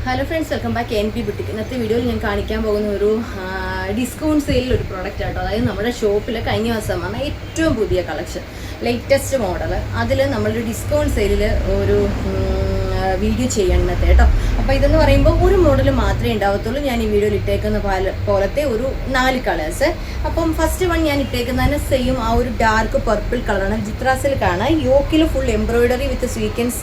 Hello friends, welcome back NP ബുട്ടിക്ക്. ഇന്നത്തെ വീഡിയോയിൽ ഞാൻ കാണിക്കാൻ പോകുന്ന ഒരു ഡിസ്കൗണ്ട് സെയിലിൽ ഒരു പ്രോഡക്റ്റ് ആട്ടോ. അതായത് നമ്മുടെ ഷോപ്പിൽ കഴിഞ്ഞ ദിവസം വന്ന ഏറ്റവും പുതിയ കളക്ഷൻ, ലേറ്റസ്റ്റ് മോഡൽ. അതിൽ നമ്മളൊരു ഡിസ്കൗണ്ട് സെയിലിൽ ഒരു വീഡിയോ ചെയ്യണത്തെ കേട്ടോ. അപ്പോൾ ഇതെന്ന് പറയുമ്പോൾ ഒരു മോഡൽ മാത്രമേ ഉണ്ടാവത്തുള്ളൂ. ഞാൻ ഈ വീഡിയോയിൽ ഇട്ടേക്കുന്ന പോലത്തെ ഒരു 4 കളേഴ്സ്. അപ്പം ഫസ്റ്റ് വൺ ഞാൻ ഇട്ടേക്കുന്നതിന് സെയിം ആ ഒരു ഡാർക്ക് പർപ്പിൾ കളറാണ്. വിചിത്ര സിൽക്കാണ്. യോക്കിൽ ഫുൾ എംബ്രോയിഡറി വിത്ത് സ്വീക്കൻസ്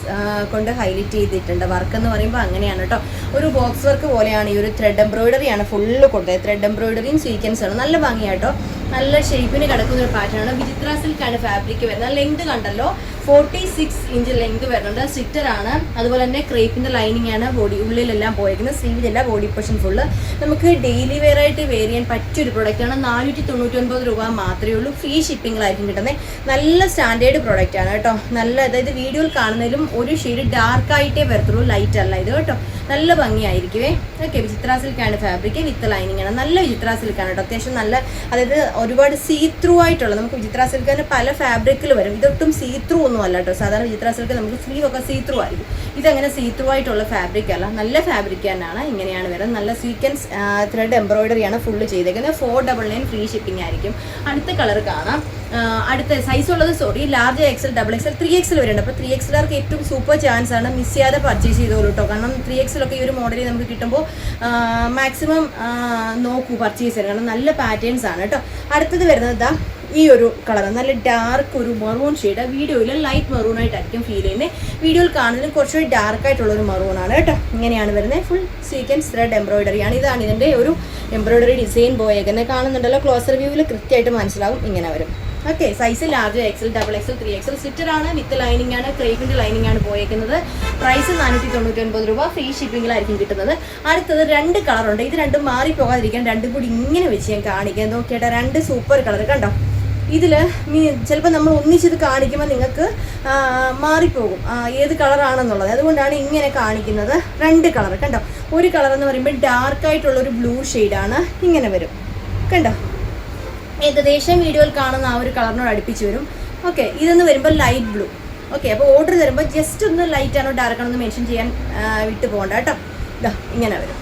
കൊണ്ട് ഹൈലൈറ്റ് ചെയ്തിട്ടുണ്ട്. വർക്ക് എന്ന് പറയുമ്പോൾ അങ്ങനെയാണ് കേട്ടോ. ഒരു ബോക്സ് വർക്ക് പോലെയാണ്. ഈ ഒരു ത്രെഡ് എംബ്രോയിഡറിയാണ് ഫുള്ള് കൊടുത്തത്. ത്രെഡ് എംബ്രോയിഡറിയും സ്വീക്കൻസാണ്. നല്ല ഭംഗിയാട്ടോ. നല്ല ഷേപ്പിന് കിടക്കുന്ന ഒരു പാറ്റേണാണ്. വിചിത്ര സിൽക്കാണ് ഫാബ്രിക് വരുന്നത്. ലെങ്ത് കണ്ടല്ലോ, 46 ഇഞ്ച് ലെങ്ത് വരുന്നുണ്ട്. സ്റ്റിറ്ററാണ്. അതുപോലെ തന്നെ ക്രേപ്പിൻ്റെ ലൈനിങ് ആണ് ബോഡി ഉള്ളിലെല്ലാം പോയിരിക്കുന്നത്. സ്ലീവിലല്ല, ബോഡി പോർഷൻ ഫുള്ള്. നമുക്ക് ഡെയിലി വെയർ ആയിട്ട് വെയർ ചെയ്യാൻ പറ്റിയൊരു പ്രൊഡക്റ്റാണ്. 499 രൂപ മാത്രമേ ഉള്ളൂ. ഫ്രീ ഷിപ്പിങ്ങിലായിരിക്കും കിട്ടുന്നത്. നല്ല സ്റ്റാൻഡേർഡ് പ്രൊഡക്റ്റ് ആണ് കേട്ടോ. നല്ല, അതായത് വീഡിയോയിൽ കാണുന്നതിലും ഒരു ഷെയ്ഡ് ഡാർക്കായിട്ടേ വരത്തുള്ളൂ, ലൈറ്റ് അല്ല ഇത് കേട്ടോ. നല്ല ഭംഗിയായിരിക്കുവേ. ഓക്കെ, വിചിത്ര സിൽക്കാണ് ഫാബ്രിക് വിത്ത് ലൈനിങ് ആണ്. നല്ല വിചിത്ര സിൽക്കാണ് കേട്ടോ. അത്യാവശ്യം നല്ല, അതായത് ഒരുപാട് സീ ത്രൂ ആയിട്ടുള്ള, നമുക്ക് വിചിത്ര സിൽക്കിന് പല ഫാബ്രിക്കിൽ വരും. ഇതൊട്ടും സീ ത്രൂ ഒന്നും അല്ല കേട്ടോ. സാധാരണ വിചിത്ര സിൽക്ക് നമുക്ക് സ്ലീവ് ഒക്കെ സീ ത്രൂ ആയിരിക്കും. ഇതങ്ങനെ സീ ത്രൂ ആയിട്ടുള്ള ഫാബ്രിക് അല്ല, നല്ല ഫാബ്രിക് തന്നെയാണ്. ഇങ്ങനെയാണ് വരുന്നത്. നല്ല സ്വീക്കൻസ് ത്രെഡ് എംബ്രോയിഡറിയാണ് ഫുള്ള് ചെയ്തേക്കുന്നത്. 499 ഫ്രീ ഷിപ്പിംഗ് ആയിരിക്കും. അടുത്ത കളർ കാണാം. അടുത്ത സൈസ് ഉള്ളത് ലാർജ് XL, XXL, 3XL വരുന്നുണ്ട്. അപ്പോൾ 3XLർക്ക് ഏറ്റവും സൂപ്പർ ചാൻസ് ആണ്. മിസ് ചെയ്യാതെ പർച്ചേസ് ചെയ്തോളൂ കേട്ടോ. കാരണം 3XL ഒക്കെ ഈ ഒരു മോഡലിൽ നമുക്ക് കിട്ടുമ്പോൾ മാക്സിമം നോക്കൂ പർച്ചേസ് ചെയ്യാൻ. കാരണം നല്ല പാറ്റേൺസ് ആണ് കേട്ടോ. അടുത്തത് വരുന്നത് ഈ ഒരു കളർ, നല്ല ഡാർക്ക് ഒരു മെറൂൺ ഷെയ്ഡ്. വീഡിയോയിൽ ലൈറ്റ് മെറൂൺ ആയിട്ടായിരിക്കും ഫീൽ ചെയ്യുന്നത്. വീഡിയോയിൽ കാണുന്നതിന് കുറച്ചുകൂടി ഡാർക്ക് ആയിട്ടുള്ളൊരു മെറൂൺ ആണ് കേട്ടോ. ഇങ്ങനെയാണ് വരുന്നത്. ഫുൾ സ്വീക്കൻസ് ത്രെഡ് എംബ്രോയിഡറിയാണ്. ഇതാണ് ഇതിൻ്റെ ഒരു എംബ്രോയിഡറി ഡിസൈൻ പോയേക്കുന്നത്. കാണുന്നുണ്ടല്ലോ, ക്ലോസർ വ്യൂവിൽ കൃത്യമായിട്ട് മനസ്സിലാവും. ഇങ്ങനെ വരും. Okay, size large XL, XXL, 3XL. സ്ലിറ്ററാണ്, വിത്ത് ലൈനിങ് ആണ്, ക്രേപ്പിൻ്റെ ലൈനിങ് ആണ് പോയേക്കുന്നത്. പ്രൈസ് 499 രൂപ. ഫ്രീ ഷിപ്പിങ്ങിലായിരിക്കും കിട്ടുന്നത്. അടുത്തത് 2 കളറുണ്ട്. ഇത് രണ്ടും മാറിപ്പോകാതിരിക്കാൻ രണ്ടും കൂടി ഇങ്ങനെ വെച്ച് ഞാൻ കാണിക്കാം. നോക്കിയേട്ടാ, 2 സൂപ്പർ കളർ കണ്ടോ. ഇതിൽ ചിലപ്പോൾ നമ്മൾ ഒന്നിച്ചത് കാണിക്കുമ്പോൾ നിങ്ങൾക്ക് മാറിപ്പോകും ഏത് കളറാണെന്നുള്ളത്. അതുകൊണ്ടാണ് ഇങ്ങനെ കാണിക്കുന്നത്. 2 കളർ കണ്ടോ. ഒരു കളർ എന്ന് പറയുമ്പോൾ ഡാർക്കായിട്ടുള്ളൊരു ബ്ലൂ ഷെയ്ഡാണ്. ഇങ്ങനെ വരും കണ്ടോ. ഏകദേശം വീഡിയോയിൽ കാണുന്ന ആ ഒരു കളറിനോട് അടുപ്പിച്ച് വരും. ഓക്കെ, ഇതെന്ന് വരുമ്പോൾ ലൈറ്റ് ബ്ലൂ. ഓക്കെ, അപ്പോൾ ഓർഡർ തരുമ്പോൾ ജസ്റ്റ് ഒന്ന് ലൈറ്റ് ആണോ ഡാർക്ക് ആണോ എന്ന് മെൻഷൻ ചെയ്യാൻ വിട്ടു പോകണ്ട കേട്ടോ. ഇതാ ഇങ്ങനെ വരും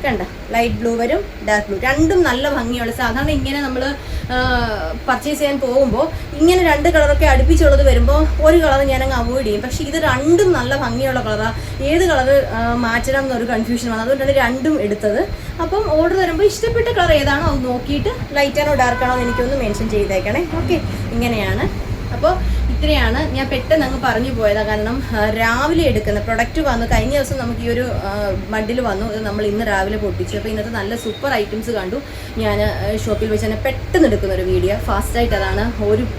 കണ്ട. ലൈറ്റ് ബ്ലൂ വരും, ഡാർക്ക് ബ്ലൂ. രണ്ടും നല്ല ഭംഗിയുള്ള. സാധാരണ ഇങ്ങനെ നമ്മൾ പർച്ചേസ് ചെയ്യാൻ പോകുമ്പോൾ ഇങ്ങനെ 2 കളറൊക്കെ അടുപ്പിച്ചുള്ളത് വരുമ്പോൾ ഒരു കളർ ഞാനങ്ങ് അവോയ്ഡ് ചെയ്യും. പക്ഷേ ഇത് രണ്ടും നല്ല ഭംഗിയുള്ള കളറാണ്. ഏത് കളർ മാറ്റണം എന്നൊരു കൺഫ്യൂഷൻ വന്നു. അതുകൊണ്ടാണ് രണ്ടും എടുത്തത്. അപ്പം ഓർഡർ തരുമ്പോൾ ഇഷ്ടപ്പെട്ട കളർ ഏതാണോ അത് നോക്കിയിട്ട് ലൈറ്റ് ആണോ ഡാർക്ക് ആണോ എന്ന് എനിക്കൊന്ന് മെൻഷൻ ചെയ്തേക്കണേ. ഓക്കെ, ഇങ്ങനെയാണ്. അപ്പോൾ ഇത്രയാണ്. ഞാൻ പെട്ടെന്ന് അങ്ങ് പറഞ്ഞു പോയതാണ്. കാരണം രാവിലെ എടുക്കുന്ന പ്രൊഡക്റ്റ് വന്നു. കഴിഞ്ഞ ദിവസം നമുക്ക് ഈ ഒരു ബണ്ടിൽ വന്നു. ഇത് നമ്മൾ ഇന്ന് രാവിലെ പൊട്ടിച്ചു. അപ്പോൾ ഇന്നത്തെ നല്ല സൂപ്പർ ഐറ്റംസ് കണ്ടു. ഞാൻ ഷോപ്പിൽ വെച്ച് തന്നെ പെട്ടെന്ന് എടുക്കുന്ന ഒരു വീഡിയോ. ഫാസ്റ്റായിട്ട് അതാണ്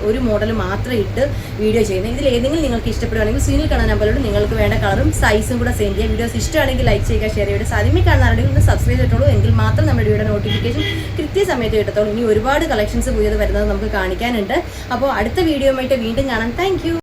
ഒരു മോഡൽ മാത്രം ഇട്ട് വീഡിയോ ചെയ്യുന്നത്. ഇതിൽ ഏതെങ്കിലും നിങ്ങൾക്ക് ഇഷ്ടപ്പെടുകയാണെങ്കിൽ സ്ക്രീനിൽ കാണാൻ നമ്പറിലൂടെ നിങ്ങൾക്ക് വേണ്ട കളറും സൈസും കൂടെ സെൻഡ് ചെയ്യുക. വീഡിയോസ് ഇഷ്ടമാണെങ്കിൽ ലൈക്ക് ചെയ്യുക, ഷെയർ ചെയ്യുക. സാധ്യമേ കാണുന്നവരുണ്ടെങ്കിൽ ഒന്ന് സബ്സ്ക്രൈബ് ചെയ്തിട്ടുള്ളൂ. എങ്കിൽ മാത്രം നമ്മുടെ വീഡിയോയുടെ നോട്ടിഫിക്കേഷൻ കൃത്യസമയത്ത് കിട്ടത്തുള്ളൂ. ഇനി ഒരുപാട് കളക്ഷൻസ് പുതിയത് വരുന്നത് നമുക്ക് കാണിക്കാനുണ്ട്. അപ്പോൾ അടുത്ത വീഡിയോയുമായിട്ട് വീണ്ടും കാണാം. Thank you.